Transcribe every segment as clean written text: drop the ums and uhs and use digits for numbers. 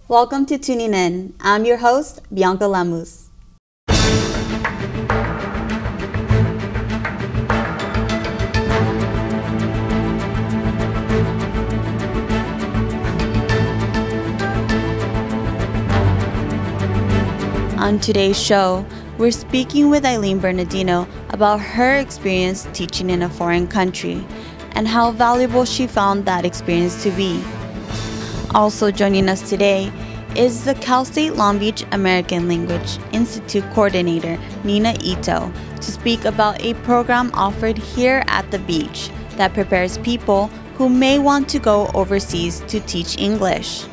Welcome to Tuning In. I'm your host, Bianca Lamus. On today's show, we're speaking with Eileen Bernardino about her experience teaching in a foreign country and how valuable she found that experience to be. Also joining us today is the Cal State Long Beach American Language Institute coordinator, Nina Ito, to speak about a program offered here at the beach that prepares people who may want to go overseas to teach English.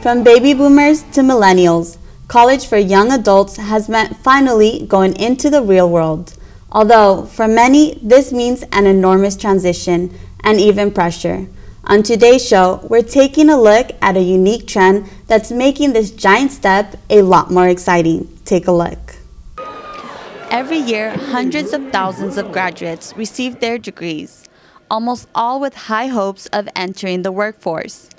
From baby boomers to millennials, college for young adults has meant finally going into the real world. Although, for many, this means an enormous transition and even pressure. On today's show, we're taking a look at a unique trend that's making this giant step a lot more exciting. Take a look. Every year, hundreds of thousands of graduates receive their degrees, almost all with high hopes of entering the workforce.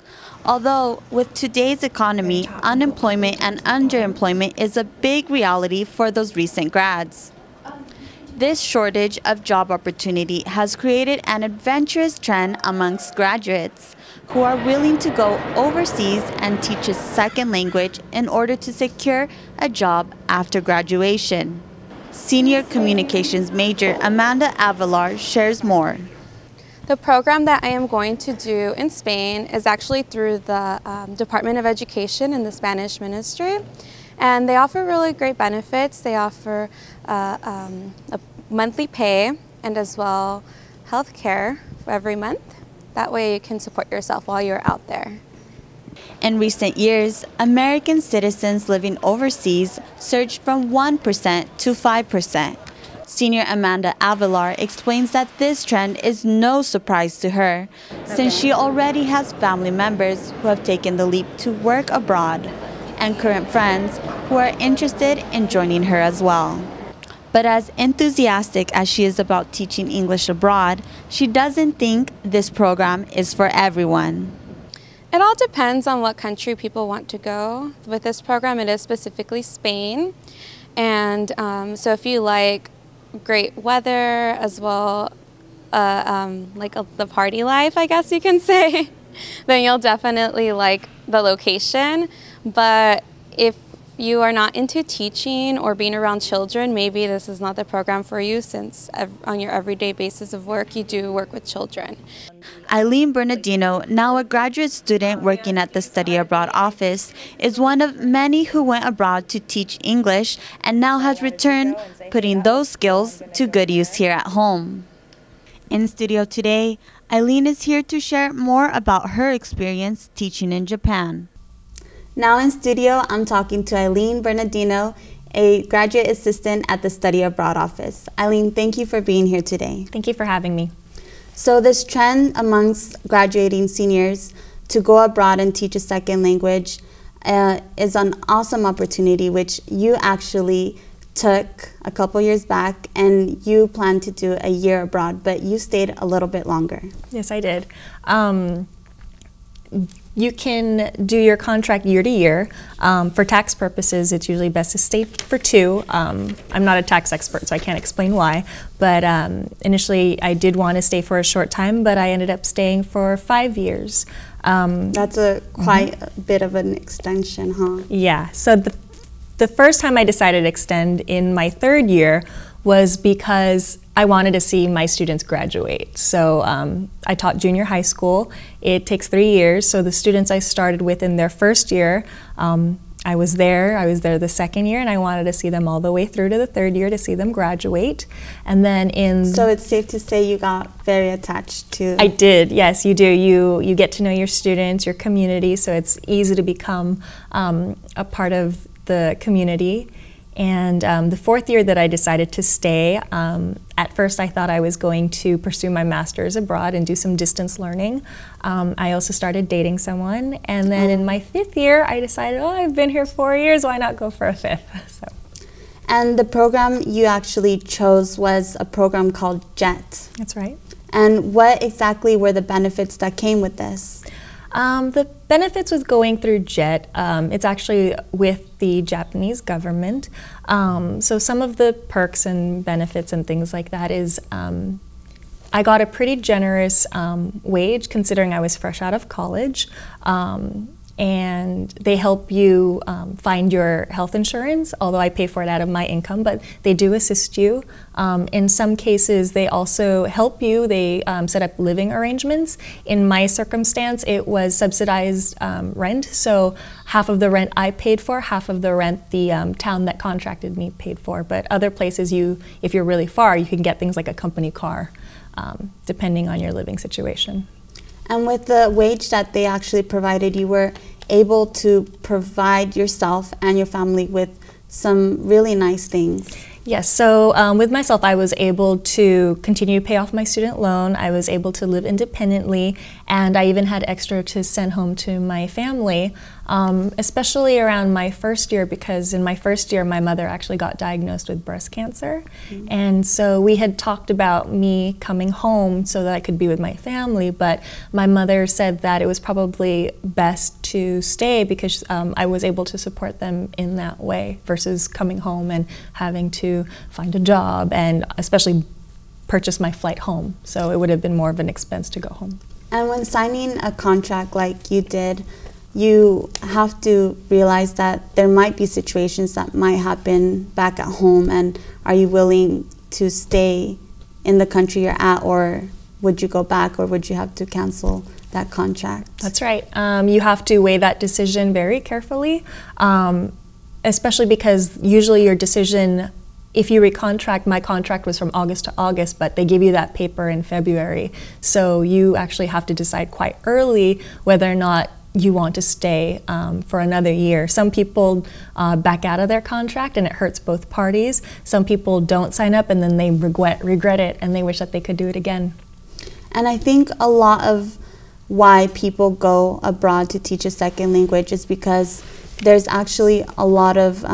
Although, with today's economy, unemployment and underemployment is a big reality for those recent grads. This shortage of job opportunity has created an adventurous trend amongst graduates who are willing to go overseas and teach a second language in order to secure a job after graduation. Senior Communications major Amanda Avelar shares more. The program that I am going to do in Spain is actually through the Department of Education in the Spanish Ministry. And they offer really great benefits. They offer a monthly pay and as well health care for every month. That way you can support yourself while you're out there. In recent years, American citizens living overseas surged from 1% to 5%. Senior Amanda Avelar explains that this trend is no surprise to her, since she already has family members who have taken the leap to work abroad, and current friends who are interested in joining her as well. But as enthusiastic as she is about teaching English abroad, she doesn't think this program is for everyone. It all depends on what country people want to go. With this program, it is specifically Spain. And so if you like great weather as well, the party life, I guess you can say, then you'll definitely like the location. But if you are not into teaching or being around children, maybe this is not the program for you, since on your everyday basis of work, you do work with children. Eileen Bernardino, now a graduate student working at the Study Abroad office, is one of many who went abroad to teach English and now has returned, putting those skills to good use here at home. In studio today, Eileen is here to share more about her experience teaching in Japan. Now in studio, I'm talking to Eileen Bernardino, a graduate assistant at the Study Abroad office. Eileen, thank you for being here today. Thank you for having me. So this trend amongst graduating seniors to go abroad and teach a second language is an awesome opportunity, which you actually took a couple years back, and you planned to do a year abroad, but you stayed a little bit longer. Yes, I did. You can do your contract year to year. For tax purposes, it's usually best to stay for 2. I'm not a tax expert, so I can't explain why, but initially I did want to stay for a short time, but I ended up staying for 5 years. That's quite a bit of an extension, huh? Yeah, so the first time I decided to extend in my 3rd year was because I wanted to see my students graduate. So I taught junior high school. It takes 3 years, so the students I started with in their 1st year, I was there the 2nd year, and I wanted to see them all the way through to the 3rd year to see them graduate. And then So it's safe to say you got very attached to... I did, yes, you do. You get to know your students, your community, so it's easy to become a part of the community. And the 4th year that I decided to stay, at first I thought I was going to pursue my master's abroad and do some distance learning. I also started dating someone, and then in my 5th year I decided, I've been here 4 years, why not go for a 5th? So. And the program you actually chose was a program called JET. That's right. And what exactly were the benefits that came with this? The benefits with going through JET, it's actually with the Japanese government. So some of the perks and benefits and things like that is I got a pretty generous wage considering I was fresh out of college. And they help you find your health insurance, although I pay for it out of my income, but they do assist you. In some cases, they also help you. They set up living arrangements. In my circumstance, it was subsidized rent, so half of the rent I paid for, half of the rent the town that contracted me paid for. But other places, if you're really far, you can get things like a company car, depending on your living situation. And with the wage that they actually provided, you were able to provide yourself and your family with some really nice things. Yes, so with myself, I was able to continue to pay off my student loan. I was able to live independently, and I even had extra to send home to my family, especially around my first year, because in my first year, my mother actually got diagnosed with breast cancer. And so we had talked about me coming home so that I could be with my family, but my mother said that it was probably best to stay because I was able to support them in that way versus coming home and having to find a job and especially purchase my flight home. So it would have been more of an expense to go home. And when signing a contract like you did, you have to realize that there might be situations that might happen back at home, and are you willing to stay in the country you're at, or would you go back, or would you have to cancel that contract? That's right. You have to weigh that decision very carefully, especially because usually your decision, if you recontract, my contract was from August to August, but they give you that paper in February. So you actually have to decide quite early whether or not you want to stay for another year. Some people back out of their contract and it hurts both parties. Some people don't sign up and then they regret it and they wish that they could do it again. And I think a lot of why people go abroad to teach a second language is because there's actually a lot of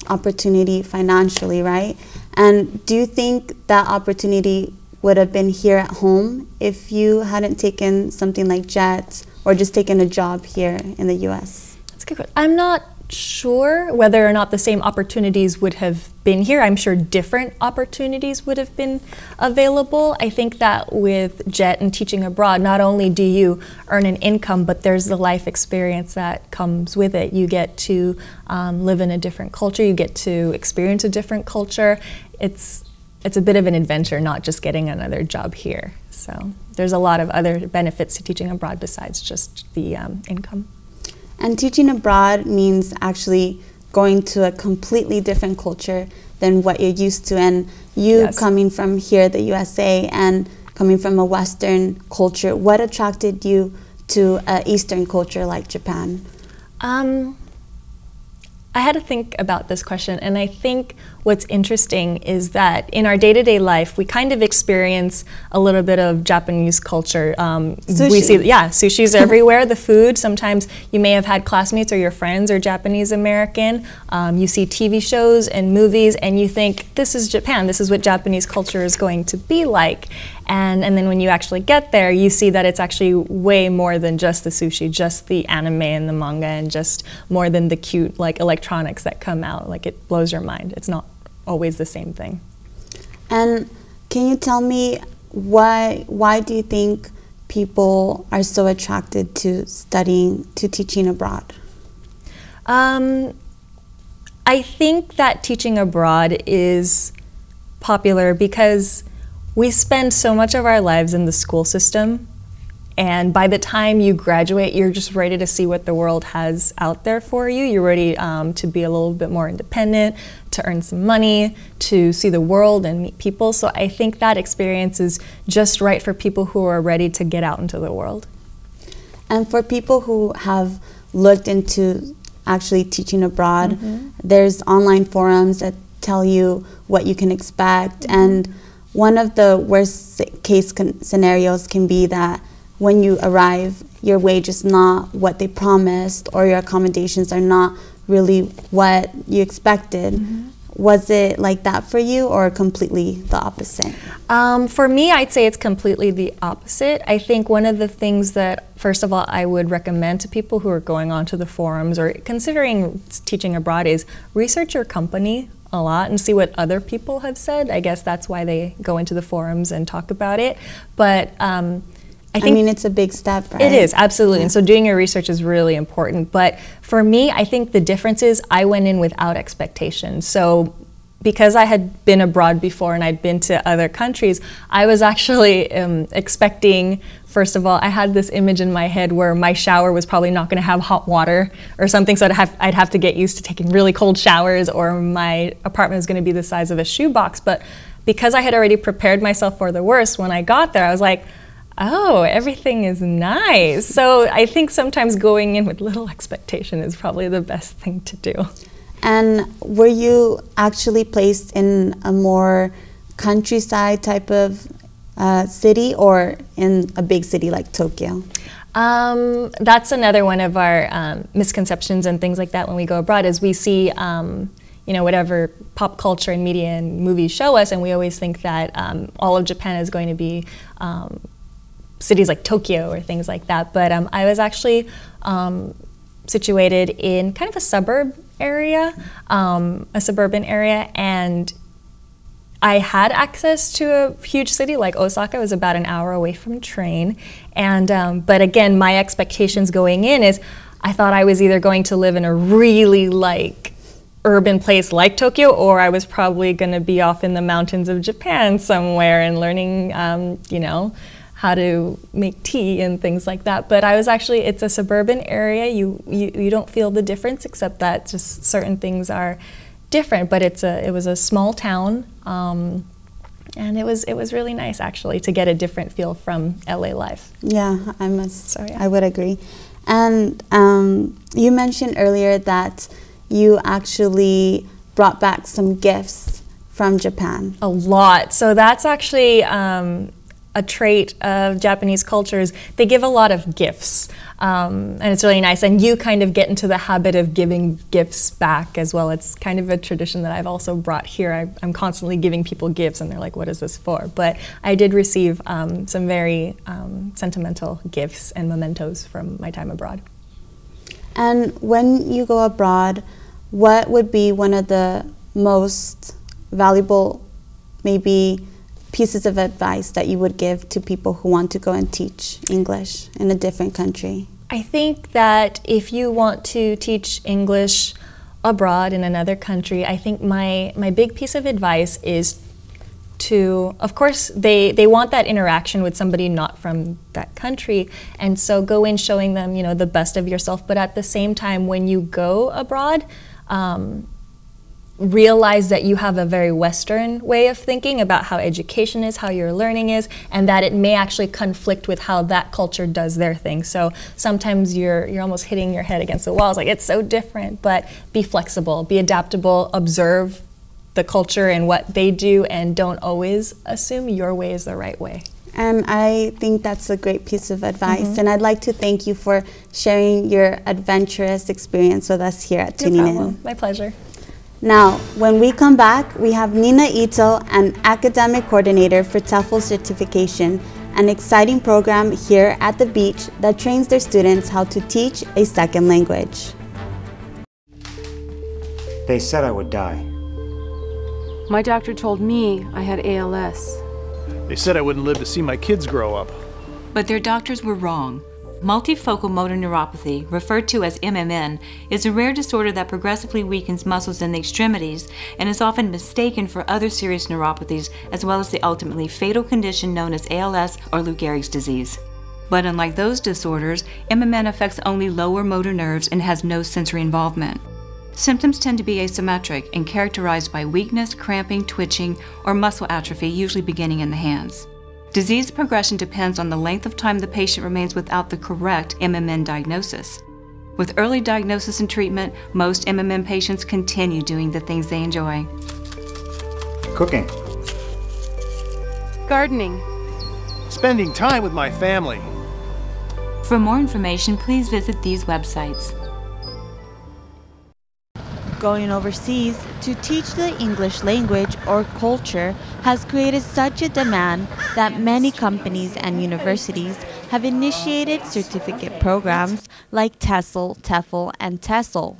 opportunity financially, right? And do you think that opportunity would have been here at home if you hadn't taken something like JET or just taken a job here in the US? That's a good question. I'm not sure whether or not the same opportunities would have been here. I'm sure different opportunities would have been available. I think that with JET and teaching abroad, not only do you earn an income, but there's the life experience that comes with it. You get to live in a different culture. You get to experience a different culture. It's a bit of an adventure, not just getting another job here. So there's a lot of other benefits to teaching abroad besides just the income. And teaching abroad means actually going to a completely different culture than what you're used to. And you Yes. coming from here, the USA, and coming from a Western culture, what attracted you to an Eastern culture like Japan? I had to think about this question, and I think what's interesting is that in our day-to-day life, we kind of experience a little bit of Japanese culture. Sushi. We see, yeah, sushi's everywhere, the food. Sometimes you may have had classmates or your friends are Japanese American. You see TV shows and movies, and you think, this is Japan, this is what Japanese culture is going to be like. And then when you actually get there, you see that it's actually way more than just the sushi, just the anime and the manga, and just more than the cute like electronics that come out. Like, it blows your mind. It's not always the same thing. And can you tell me why do you think people are so attracted to teaching abroad? I think that teaching abroad is popular because we spend so much of our lives in the school system, and by the time you graduate, you're just ready to see what the world has out there for you. You're ready to be a little bit more independent, to earn some money, to see the world and meet people. So I think that experience is just right for people who are ready to get out into the world. And for people who have looked into actually teaching abroad, there's online forums that tell you what you can expect, and one of the worst case scenarios can be that when you arrive, your wage is not what they promised, or your accommodations are not really what you expected. Was it like that for you or completely the opposite? For me, I'd say it's completely the opposite. I think one of the things that, first of all, I would recommend to people who are going onto the forums or considering teaching abroad is research your company a lot and see what other people have said. I guess that's why they go into the forums and talk about it. But I mean, it's a big step, right? It is, absolutely. Yeah. And so doing your research is really important. But for me, I think the difference is I went in without expectations. So because I had been abroad before and I'd been to other countries, I was actually expecting, first of all, I had this image in my head where my shower was probably not going to have hot water or something, so I'd have to get used to taking really cold showers, or my apartment was going to be the size of a shoebox. But because I had already prepared myself for the worst, when I got there, I was like, oh, everything is nice. So I think sometimes going in with little expectation is probably the best thing to do. And were you actually placed in a more countryside type of city or in a big city like Tokyo? That's another one of our misconceptions and things like that when we go abroad is we see you know, whatever pop culture and media and movies show us, and we always think that all of Japan is going to be cities like Tokyo or things like that. But I was actually situated in kind of a suburban area, and I had access to a huge city like Osaka. It was about an hour away from train. And but again, my expectations going in is I thought I was either going to live in a really like urban place like Tokyo, or I was probably going to be off in the mountains of Japan somewhere and learning, you know, how to make tea and things like that. But I was actually, it's a suburban area. You don't feel the difference, except that just certain things are different. But it was a small town, and it was really nice actually to get a different feel from LA life. Yeah, I must. So, yeah. I would agree. And you mentioned earlier that you actually brought back some gifts from Japan. A lot. So that's actually a trait of Japanese cultures. They give a lot of gifts, and it's really nice. And you kind of get into the habit of giving gifts back as well. It's kind of a tradition that I've also brought here. I'm constantly giving people gifts, and they're like, "What is this for?" But I did receive some very sentimental gifts and mementos from my time abroad. And when you go abroad, what would be one of the most valuable, maybe, pieces of advice that you would give to people who want to go and teach English in a different country? I think that if you want to teach English abroad in another country, I think my big piece of advice is to, of course, they want that interaction with somebody not from that country, and so go in showing them, you know, the best of yourself. But at the same time, when you go abroad, realize that you have a very Western way of thinking about how education is, how your learning is, and that it may actually conflict with how that culture does their thing. So sometimes you're almost hitting your head against the wall. It's like, it's so different, but be flexible, be adaptable, observe the culture and what they do, and don't always assume your way is the right way. And I think that's a great piece of advice. And I'd like to thank you for sharing your adventurous experience with us here at Tuning In. My pleasure. Now, when we come back, we have Nina Ito, an academic coordinator for TEFL certification, an exciting program here at the beach that trains their students how to teach a second language. They said I would die. My doctor told me I had ALS. They said I wouldn't live to see my kids grow up. But their doctors were wrong. Multifocal motor neuropathy, referred to as MMN, is a rare disorder that progressively weakens muscles in the extremities and is often mistaken for other serious neuropathies, as well as the ultimately fatal condition known as ALS or Lou Gehrig's disease. But unlike those disorders, MMN affects only lower motor nerves and has no sensory involvement. Symptoms tend to be asymmetric and characterized by weakness, cramping, twitching, or muscle atrophy, usually beginning in the hands. Disease progression depends on the length of time the patient remains without the correct MMN diagnosis. With early diagnosis and treatment, most MMN patients continue doing the things they enjoy. Cooking. Gardening. Spending time with my family. For more information, please visit these websites. Going overseas to teach the English language or culture has created such a demand that many companies and universities have initiated certificate programs like TESOL, TEFL, and TESOL.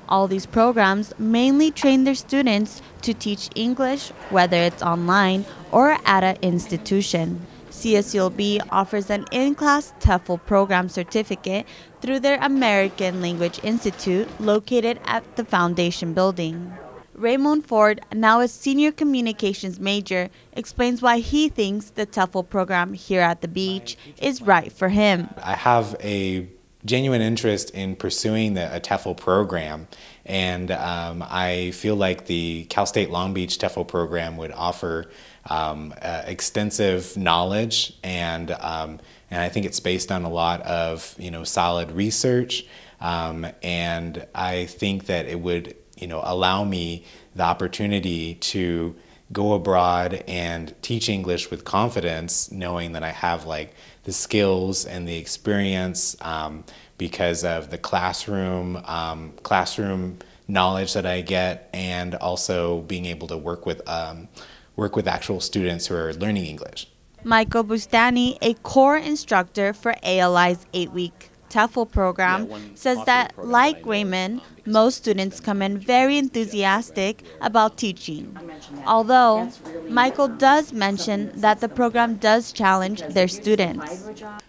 All these programs mainly train their students to teach English, whether it's online or at an institution. CSULB offers an in-class TEFL program certificate through their American Language Institute located at the Foundation Building. Raymond Ford, now a senior communications major, explains why he thinks the TEFL program here at the beach is right for him. I have a genuine interest in pursuing a TEFL program, and I feel like the Cal State Long Beach TEFL program would offer extensive knowledge, and I think it's based on a lot of solid research, and I think that it would allow me the opportunity to go abroad and teach English with confidence, knowing that I have the skills and the experience because of the classroom knowledge that I get, and also being able to work with actual students who are learning English. Michael Bustani, a core instructor for ALI's 8-week TEFL program, says that, like Raymond, most students come in very enthusiastic about teaching. Although, Michael does mention that the program does challenge their students.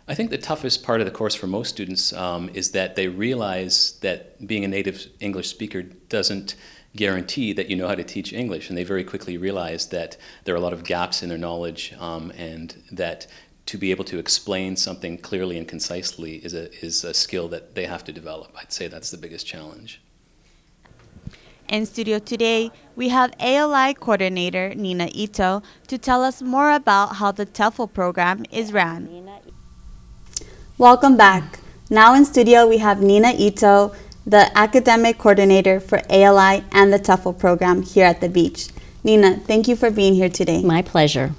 I think the toughest part of the course for most students is that they realize that being a native English speaker doesn't guarantee that you know how to teach English, and they very quickly realize that there are a lot of gaps in their knowledge, and that to be able to explain something clearly and concisely is a skill that they have to develop. I'd say that's the biggest challenge. In studio today, we have ALI coordinator Nina Ito to tell us more about how the TEFL program is ran. Welcome back. Now in studio we have Nina Ito, the academic coordinator for ALI and the TEFL program here at the beach. Nina, thank you for being here today. My pleasure.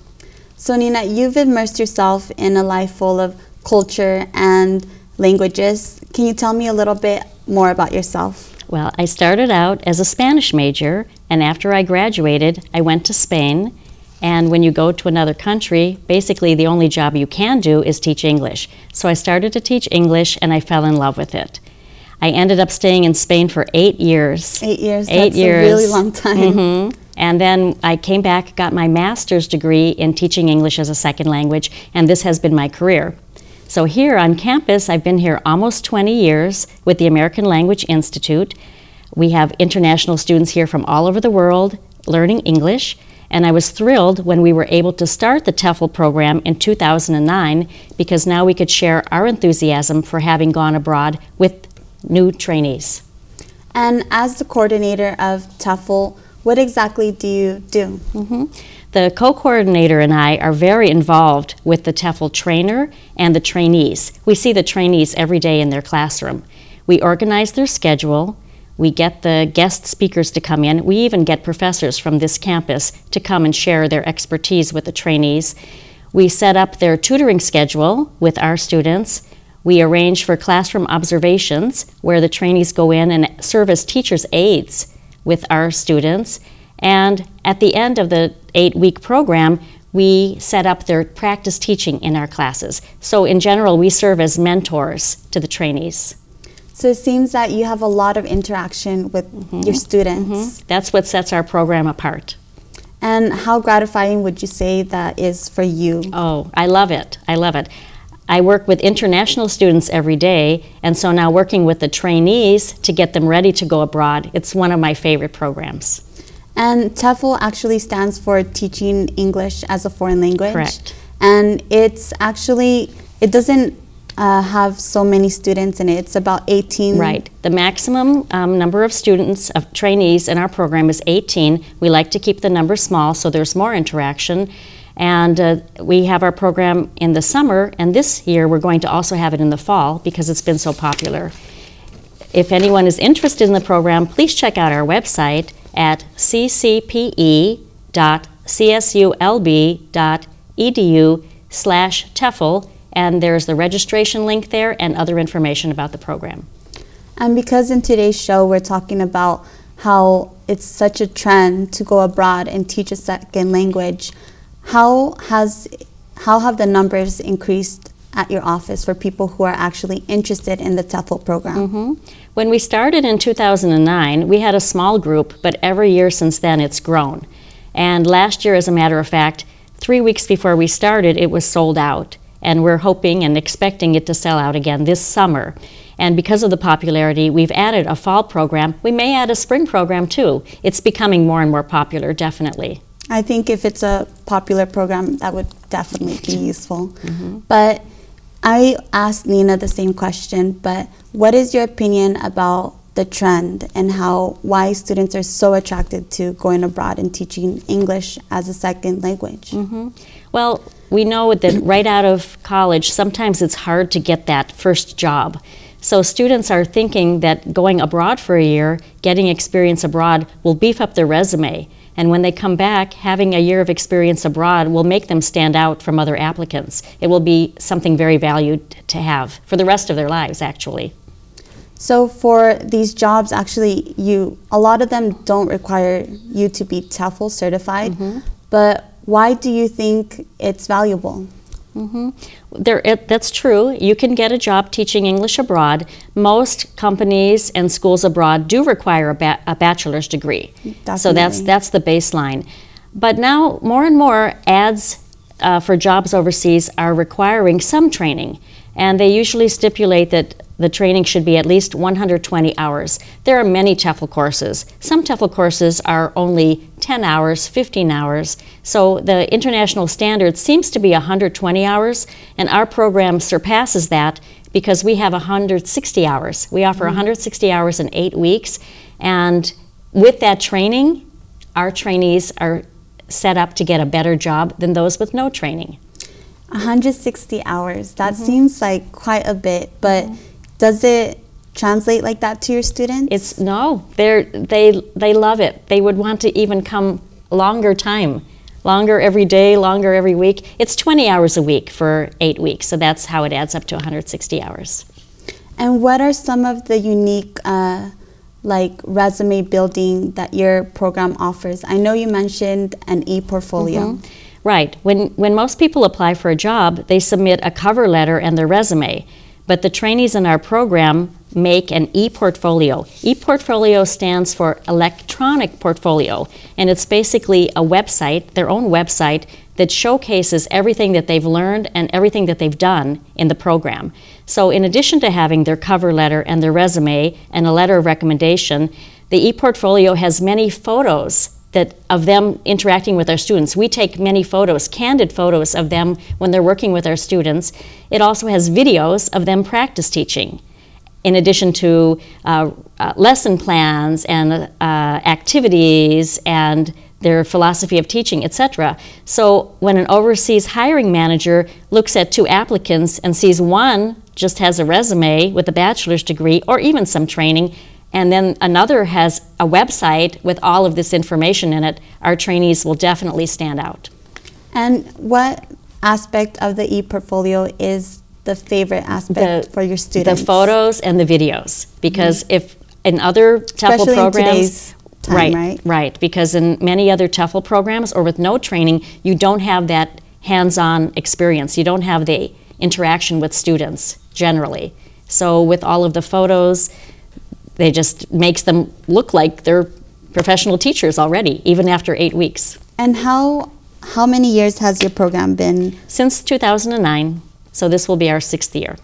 So Nina, you've immersed yourself in a life full of culture and languages. Can you tell me a little bit more about yourself? Well, I started out as a Spanish major, and after I graduated, I went to Spain. And when you go to another country, basically the only job you can do is teach English. So I started to teach English, and I fell in love with it. I ended up staying in Spain for 8 years. 8 years, that's a really long time. Mm-hmm. And then I came back, got my master's degree in teaching English as a second language, and this has been my career. So here on campus, I've been here almost 20 years with the American Language Institute. We have international students here from all over the world learning English, and I was thrilled when we were able to start the TEFL program in 2009, because now we could share our enthusiasm for having gone abroad with new trainees. And as the coordinator of TEFL, what exactly do you do? Mm-hmm. The co-coordinator and I are very involved with the TEFL trainer and the trainees. We see the trainees every day in their classroom. We organize their schedule. We get the guest speakers to come in. We even get professors from this campus to come and share their expertise with the trainees. We set up their tutoring schedule with our students. We arrange for classroom observations where the trainees go in and serve as teachers' aides with our students. And at the end of the 8-week program, we set up their practice teaching in our classes. So in general, we serve as mentors to the trainees. So it seems that you have a lot of interaction with your students. Mm-hmm. That's what sets our program apart. And how gratifying would you say that is for you? Oh, I love it. I love it. I work with international students every day, and so now working with the trainees to get them ready to go abroad, it's one of my favorite programs. And TEFL actually stands for Teaching English as a Foreign Language. Correct. And it's actually, it doesn't have so many students in it. It's about 18. Right. The maximum number of students, of trainees in our program is 18. We like to keep the number small so there's more interaction. And we have our program in the summer, and this year we're going to also have it in the fall because it's been so popular. If anyone is interested in the program, please check out our website at ccpe.csulb.edu/TEFL, and there's the registration link there and other information about the program. And because in today's show we're talking about how it's such a trend to go abroad and teach a second language. How have the numbers increased at your office for people who are actually interested in the TEFL program? When we started in 2009, we had a small group, but every year since then it's grown. And last year, as a matter of fact, 3 weeks before we started, it was sold out. And we're hoping and expecting it to sell out again this summer. And because of the popularity, we've added a fall program. We may add a spring program too. It's becoming more and more popular, definitely. I think if it's a popular program, that would definitely be useful. But I asked Nina the same question, but what is your opinion about the trend and why students are so attracted to going abroad and teaching English as a second language? Well, we know that right out of college, sometimes it's hard to get that first job. So students are thinking that going abroad for a year, getting experience abroad, will beef up their resume. And when they come back, having a year of experience abroad will make them stand out from other applicants. It will be something very valued to have for the rest of their lives, actually. So for these jobs, actually, a lot of them don't require you to be TEFL certified, but why do you think it's valuable? That's true. You can get a job teaching English abroad. Most companies and schools abroad do require a bachelor's degree. Definitely. So that's the baseline. But now more and more ads for jobs overseas are requiring some training, and they usually stipulate that the training should be at least 120 hours. There are many TEFL courses. Some TEFL courses are only 10 hours, 15 hours. So the international standard seems to be 120 hours, and our program surpasses that because we have 160 hours. We offer 160 hours in 8 weeks, and with that training, our trainees are set up to get a better job than those with no training. 160 hours, that seems like quite a bit, but does it translate like that to your students? No, they love it. They would want to even come longer time, longer every day, longer every week. It's 20 hours a week for 8 weeks, so that's how it adds up to 160 hours. And what are some of the unique resume building that your program offers? I know you mentioned an e-portfolio. Right. When most people apply for a job, they submit a cover letter and their resume. But the trainees in our program make an e-portfolio. E-portfolio stands for electronic portfolio, and it's basically a website, their own website, that showcases everything that they've learned and everything that they've done in the program. So in addition to having their cover letter and their resume and a letter of recommendation, the e-portfolio has many photos of them interacting with our students. We take many photos, candid photos of them when they're working with our students. It also has videos of them practice teaching, in addition to lesson plans and activities and their philosophy of teaching, etc. So when an overseas hiring manager looks at 2 applicants and sees one just has a resume with a bachelor's degree or even some training, and then another has a website with all of this information in it, our trainees will definitely stand out. And what aspect of the e-portfolio is the favorite aspect for your students? The photos and the videos, because if in other TEFL programs, in today's time, right, because in many other TEFL programs or with no training, you don't have that hands-on experience. You don't have the interaction with students generally. So with all of the photos, they just makes them look like they're professional teachers already, even after 8 weeks. And how many years has your program been? Since 2009, so this will be our 6th year.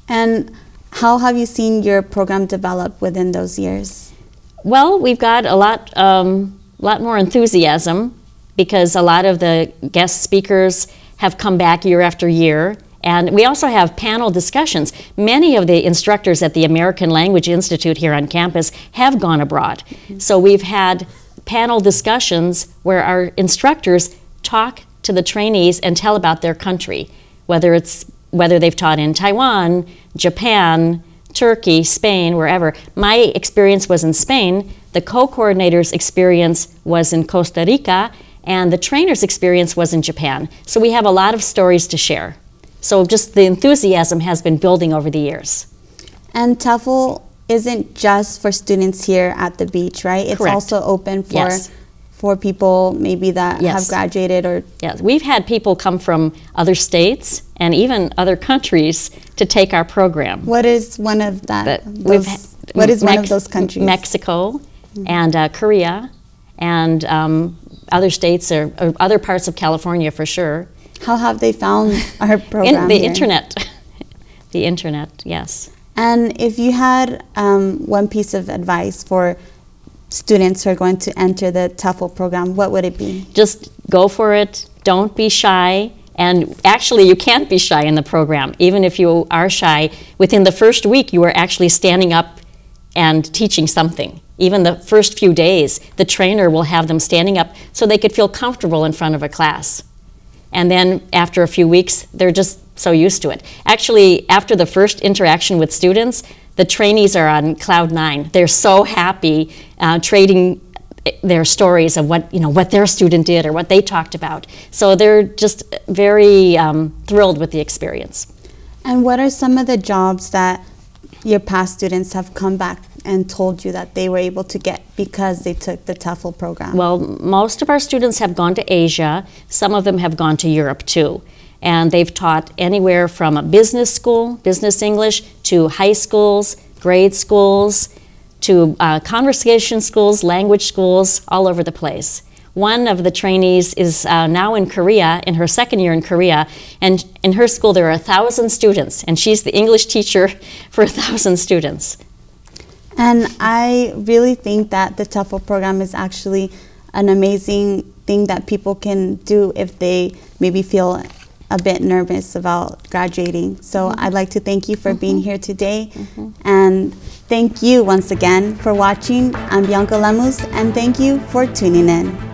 And how have you seen your program develop within those years? Well, we've got a lot more enthusiasm because a lot of the guest speakers have come back year after year. And we also have panel discussions. Many of the instructors at the American Language Institute here on campus have gone abroad. So we've had panel discussions where our instructors talk to the trainees and tell about their country, whether they've taught in Taiwan, Japan, Turkey, Spain, wherever. My experience was in Spain. The co-coordinator's experience was in Costa Rica, and the trainer's experience was in Japan. So we have a lot of stories to share. So just the enthusiasm has been building over the years. And TEFL isn't just for students here at the beach, right? It's Correct. also open for Yes. for people maybe that Yes. have graduated or... Yes, we've had people come from other states and even other countries to take our program. What is one of that? We've What is one of those countries? Mexico and Korea and other states or other parts of California for sure. How have they found our program The here? internet. The internet, yes. And if you had one piece of advice for students who are going to enter the TEFL program, what would it be? Just go for it. Don't be shy. And actually, you can't be shy in the program. Even if you are shy, within the first week, you are actually standing up and teaching something. Even the first few days, the trainer will have them standing up so they could feel comfortable in front of a class. And then after a few weeks, they're just so used to it. Actually, after the first interaction with students, the trainees are on cloud 9. They're so happy trading their stories of what their student did or what they talked about. So they're just very thrilled with the experience. And what are some of the jobs that your past students have come back and told you that they were able to get because they took the TEFL program? Well, most of our students have gone to Asia. Some of them have gone to Europe too. And they've taught anywhere from a business school, business English, to high schools, grade schools, to conversation schools, language schools, all over the place. One of the trainees is now in Korea, in her second year in Korea, and in her school there are 1,000 students, and she's the English teacher for 1,000 students. And I really think that the TEFL program is actually an amazing thing that people can do if they maybe feel a bit nervous about graduating. So I'd like to thank you for being here today. And thank you once again for watching. I'm Bianca Lemus, and thank you for tuning in.